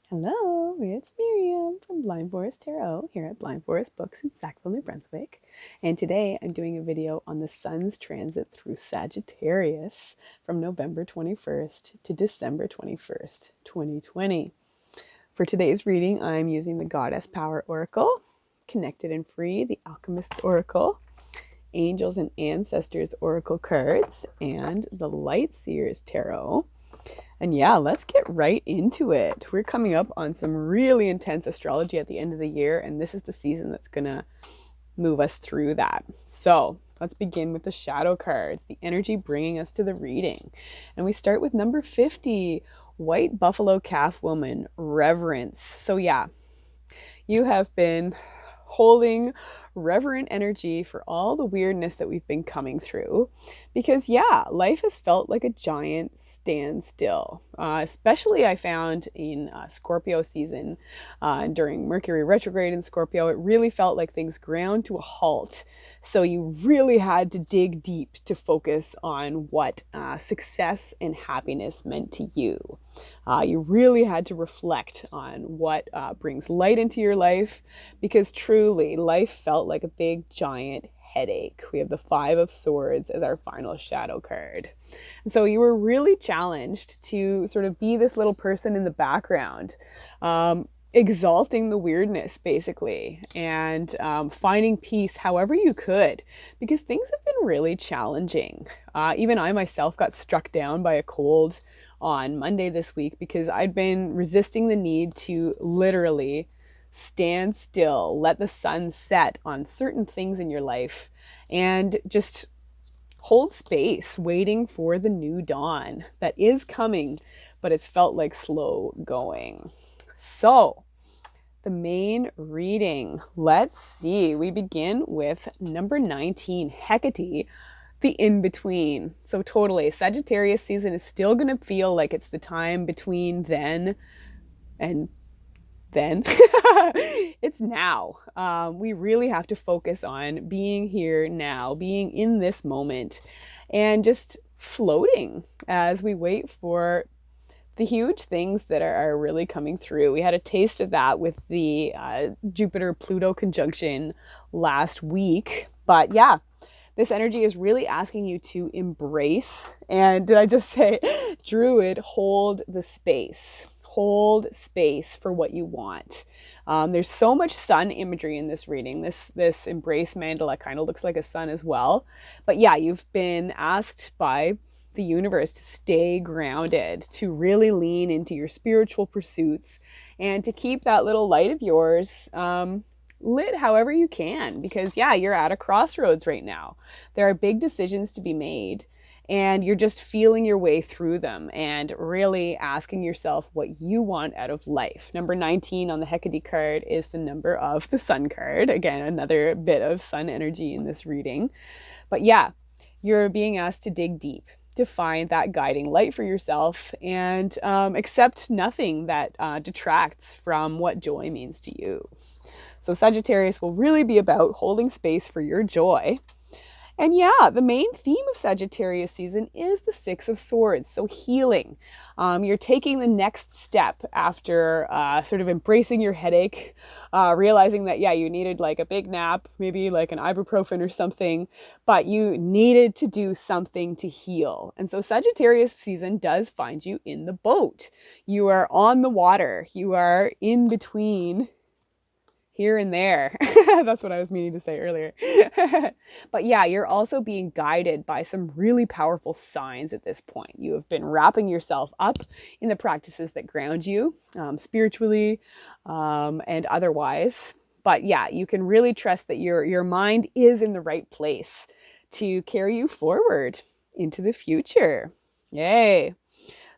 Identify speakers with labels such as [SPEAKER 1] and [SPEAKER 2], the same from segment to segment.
[SPEAKER 1] Hello, it's Miriam from Blind Forest Tarot here at Blind Forest Books in Sackville, New Brunswick. And today I'm doing a video on the sun's transit through Sagittarius from November 21st to December 21st, 2020. For today's reading, I'm using the Goddess Power Oracle, Connected and Free, the Alchemist's Oracle, Angels and Ancestors Oracle cards, and the Light Seers Tarot. And yeah, let's get right into it. We're coming up on some really intense astrology at the end of the year, and this is the season that's going to move us through that. So let's begin with the shadow cards, the energy bringing us to the reading. And we start with number 50, White Buffalo Calf Woman, Reverence. So yeah, you have been holding reverent energy for all the weirdness that we've been coming through, because yeah, life has felt like a giant standstill, especially I found in Scorpio season, during Mercury retrograde in Scorpio. It really felt like things ground to a halt, so you really had to dig deep to focus on what success and happiness meant to you. You really had to reflect on what brings light into your life, because truly life felt like a big giant headache. We have the Five of Swords as our final shadow card. And so you were really challenged to sort of be this little person in the background, exalting the weirdness basically, and finding peace however you could, because things have been really challenging. Even I myself got struck down by a cold on Monday this week because I'd been resisting the need to literally stand still, let the sun set on certain things in your life, and just hold space, waiting for the new dawn that is coming, but it's felt like slow going. So, the main reading, let's see. We begin with number 19, Hecate, the in-between. So totally, Sagittarius season is still going to feel like it's the time between then and then. It's now. We really have to focus on being here now, being in this moment, and just floating as we wait for the huge things that are really coming through. We had a taste of that with the Jupiter-Pluto conjunction last week. But yeah, this energy is really asking you to embrace, and did I just say, Druid, hold the space. Hold space for what you want. There's so much sun imagery in this reading. This embrace mandala kind of looks like a sun as well. But yeah, you've been asked by the universe to stay grounded, to really lean into your spiritual pursuits, and to keep that little light of yours lit however you can, because yeah, you're at a crossroads right now. There are big decisions to be made, and you're just feeling your way through them and really asking yourself what you want out of life. Number 19 on the Hecate card is the number of the sun card. Again, another bit of sun energy in this reading. But yeah, you're being asked to dig deep, to find that guiding light for yourself, and accept nothing that detracts from what joy means to you. So Sagittarius will really be about holding space for your joy. And yeah, the main theme of Sagittarius season is the Six of Swords, so healing. You're taking the next step after sort of embracing your headache, realizing that, yeah, you needed like a big nap, maybe like an ibuprofen or something, but you needed to do something to heal. And so Sagittarius season does find you in the boat. You are on the water. You are in between here and there. That's what I was meaning to say earlier. But yeah, you're also being guided by some really powerful signs at this point. You have been wrapping yourself up in the practices that ground you, spiritually and otherwise. But yeah, you can really trust that your mind is in the right place to carry you forward into the future. Yay.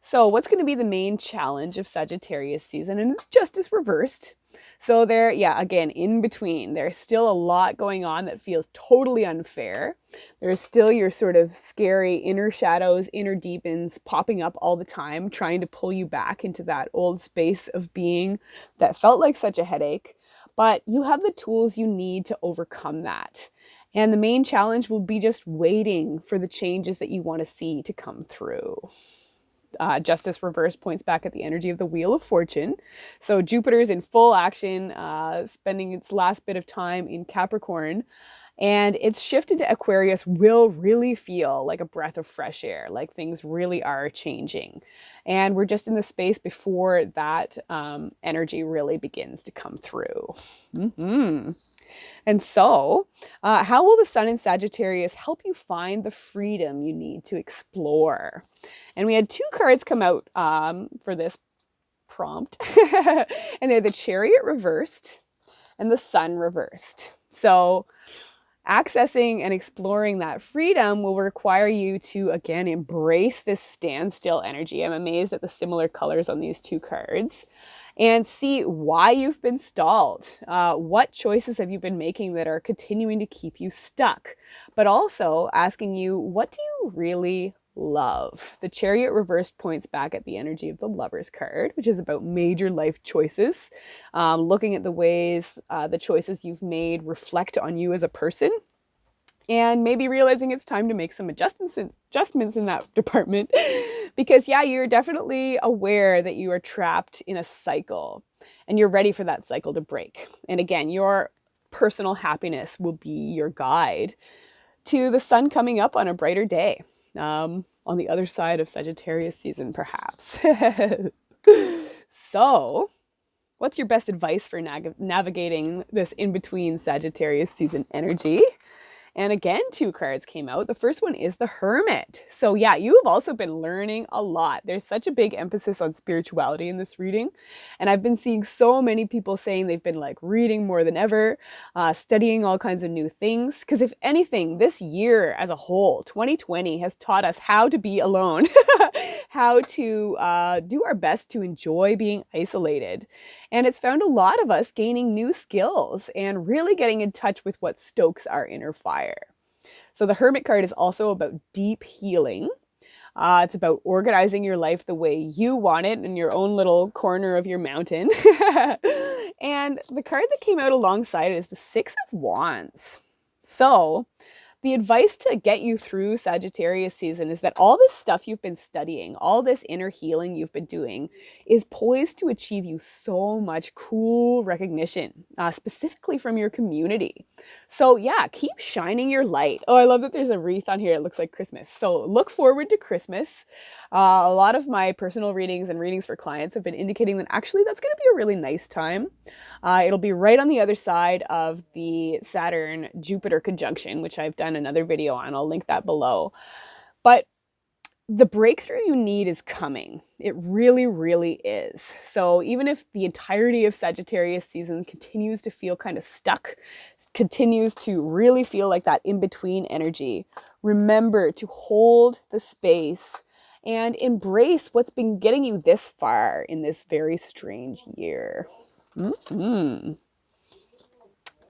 [SPEAKER 1] So what's going to be the main challenge of Sagittarius season? And it's just as reversed. So there, yeah, again, in between, there's still a lot going on that feels totally unfair. There's still your sort of scary inner shadows, inner demons popping up all the time, trying to pull you back into that old space of being that felt like such a headache. But you have the tools you need to overcome that. And the main challenge will be just waiting for the changes that you want to see to come through. Justice reversed points back at the energy of the Wheel of Fortune. So Jupiter's in full action, spending its last bit of time in Capricorn. And its shift into Aquarius will really feel like a breath of fresh air, like things really are changing. And we're just in the space before that energy really begins to come through. And so, how will the Sun in Sagittarius help you find the freedom you need to explore? And we had 2 cards come out for this prompt, and they're the Chariot reversed and the Sun reversed. So, accessing and exploring that freedom will require you to, again, embrace this standstill energy. I'm amazed at the similar colors on these 2 cards. And see why you've been stalled. What choices have you been making that are continuing to keep you stuck? But also asking you, what do you really love? The Chariot reversed points back at the energy of the Lovers card, which is about major life choices. Looking at the ways the choices you've made reflect on you as a person. And maybe realizing it's time to make some adjustments in that department. Because yeah, you're definitely aware that you are trapped in a cycle and you're ready for that cycle to break. And again, your personal happiness will be your guide to the sun coming up on a brighter day, on the other side of Sagittarius season, perhaps. So, what's your best advice for navigating this in-between Sagittarius season energy? And again, 2 cards came out. The first one is the Hermit. So yeah, you have also been learning a lot. There's such a big emphasis on spirituality in this reading. And I've been seeing so many people saying they've been like reading more than ever, studying all kinds of new things. Because if anything, this year as a whole, 2020 has taught us how to be alone, how to do our best to enjoy being isolated. And it's found a lot of us gaining new skills and really getting in touch with what stokes our inner fire. So the Hermit card is also about deep healing. It's about organizing your life the way you want it in your own little corner of your mountain. And the card that came out alongside it is the 6 of Wands. So the advice to get you through Sagittarius season is that all this stuff you've been studying, all this inner healing you've been doing is poised to achieve you so much cool recognition, specifically from your community. So yeah, keep shining your light. Oh, I love that there's a wreath on here. It looks like Christmas. So look forward to Christmas. A lot of my personal readings and readings for clients have been indicating that actually that's going to be a really nice time. It'll be right on the other side of the Saturn-Jupiter conjunction, which I've done another video on. I'll link that below. But the breakthrough you need is coming. It really, really is. So even if the entirety of Sagittarius season continues to feel kind of stuck, continues to really feel like that in-between energy, remember to hold the space and embrace what's been getting you this far in this very strange year.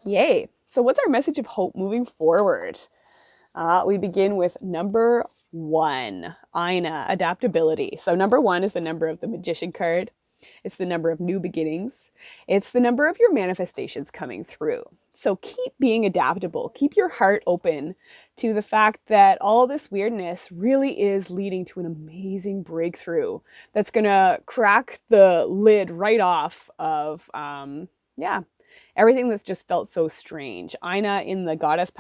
[SPEAKER 1] Yay. So what's our message of hope moving forward? We begin with number 1, Ina, adaptability. So number 1 is the number of the Magician card. It's the number of new beginnings. It's the number of your manifestations coming through. So keep being adaptable. Keep your heart open to the fact that all this weirdness really is leading to an amazing breakthrough that's going to crack the lid right off of, everything that's just felt so strange. Ina in the Goddess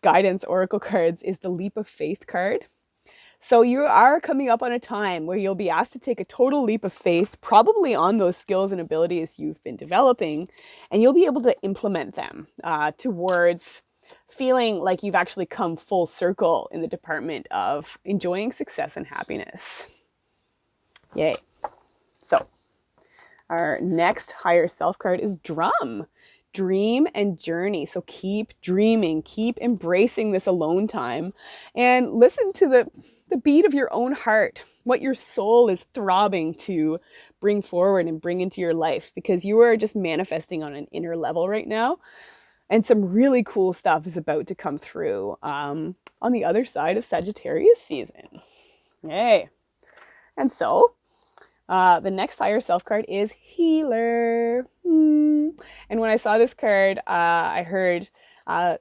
[SPEAKER 1] Guidance Oracle cards is the Leap of Faith card. So you are coming up on a time where you'll be asked to take a total leap of faith, probably on those skills and abilities you've been developing, and you'll be able to implement them towards feeling like you've actually come full circle in the department of enjoying success and happiness. Yay. So our next higher self card is Drum. Dream and journey. So keep dreaming, keep embracing this alone time, and listen to the beat of your own heart, what your soul is throbbing to bring forward and bring into your life, because you are just manifesting on an inner level right now. And some really cool stuff is about to come through on the other side of Sagittarius season. Yay. And so the next higher self card is Healer. And when I saw this card, I heard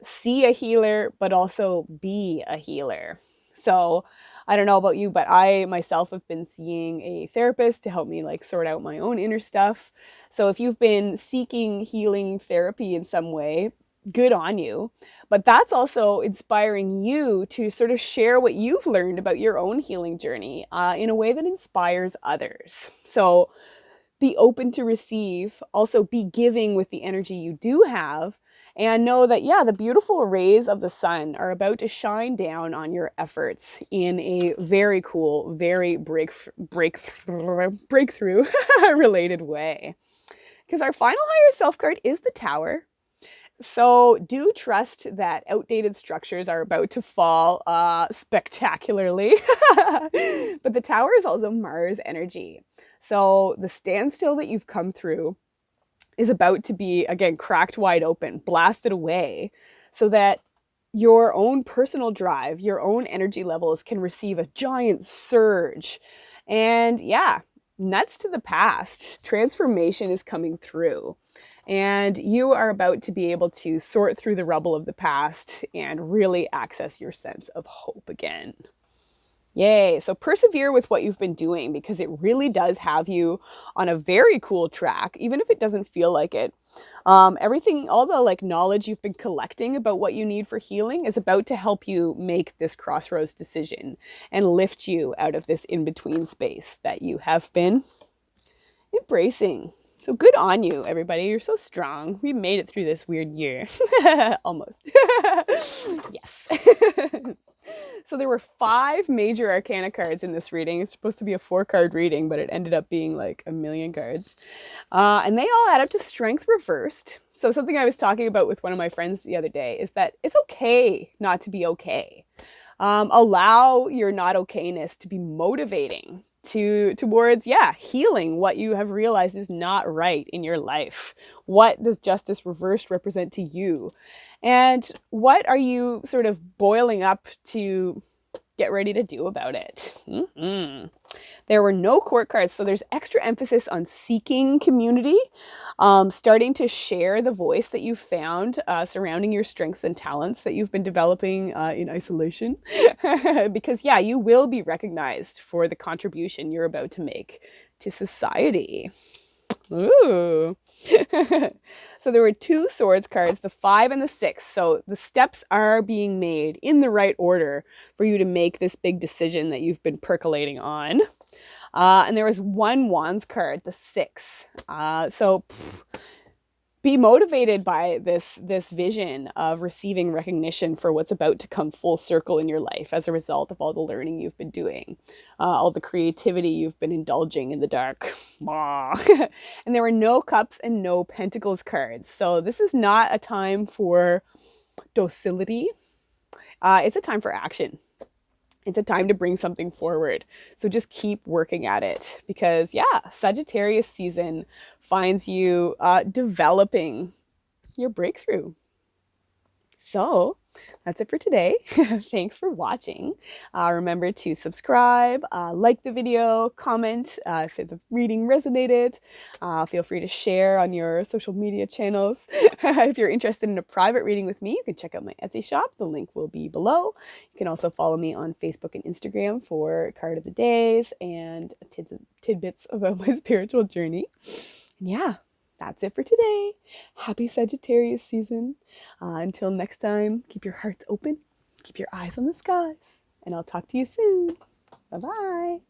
[SPEAKER 1] see a healer, but also be a healer. So I don't know about you, but I myself have been seeing a therapist to help me like sort out my own inner stuff. So if you've been seeking healing therapy in some way, good on you. But that's also inspiring you to sort of share what you've learned about your own healing journey in a way that inspires others. So be open to receive, also be giving with the energy you do have, and know that, yeah, the beautiful rays of the sun are about to shine down on your efforts in a very cool, very breakthrough related way. Because our final higher self card is the Tower. So do trust that outdated structures are about to fall spectacularly. But the Tower is also Mars energy. So the standstill that you've come through is about to be, again, cracked wide open, blasted away, so that your own personal drive, your own energy levels can receive a giant surge. And yeah, nuts to the past. Transformation is coming through. And you are about to be able to sort through the rubble of the past and really access your sense of hope again. Yay. So persevere with what you've been doing, because it really does have you on a very cool track, even if it doesn't feel like it. Everything, all the like knowledge you've been collecting about what you need for healing is about to help you make this crossroads decision and lift you out of this in-between space that you have been embracing. So good on you, everybody. You're so strong. We made it through this weird year. Almost. Yes. So there were 5 major arcana cards in this reading. It's supposed to be a 4-card reading, but it ended up being like a million cards. And they all add up to strength reversed. So something I was talking about with one of my friends the other day is that it's okay not to be okay. Allow your not okayness to be motivating towards healing what you have realized is not right in your life. What does justice reversed represent to you? And what are you sort of boiling up to get ready to do about it? There were no court cards, so there's extra emphasis on seeking community, starting to share the voice that you've found surrounding your strengths and talents that you've been developing in isolation. Because you will be recognized for the contribution you're about to make to society. Ooh. So there were 2 swords cards, the 5 and the 6. So the steps are being made in the right order for you to make this big decision that you've been percolating on. And there was 1 wands card, the 6. Be motivated by this vision of receiving recognition for what's about to come full circle in your life as a result of all the learning you've been doing, all the creativity you've been indulging in the dark. And there were no cups and no pentacles cards. So this is not a time for docility. It's a time for action. It's a time to bring something forward. So just keep working at it, because Sagittarius season finds you developing your breakthrough. So that's it for today. Thanks for watching. Remember to subscribe, like the video, comment if the reading resonated. Feel free to share on your social media channels. If you're interested in a private reading with me, you can check out my Etsy shop. The link will be below. You can also follow me on Facebook and Instagram for card of the days and tidbits about my spiritual journey. And that's it for today. Happy Sagittarius season. Until next time, keep your hearts open, keep your eyes on the skies, and I'll talk to you soon. Bye-bye.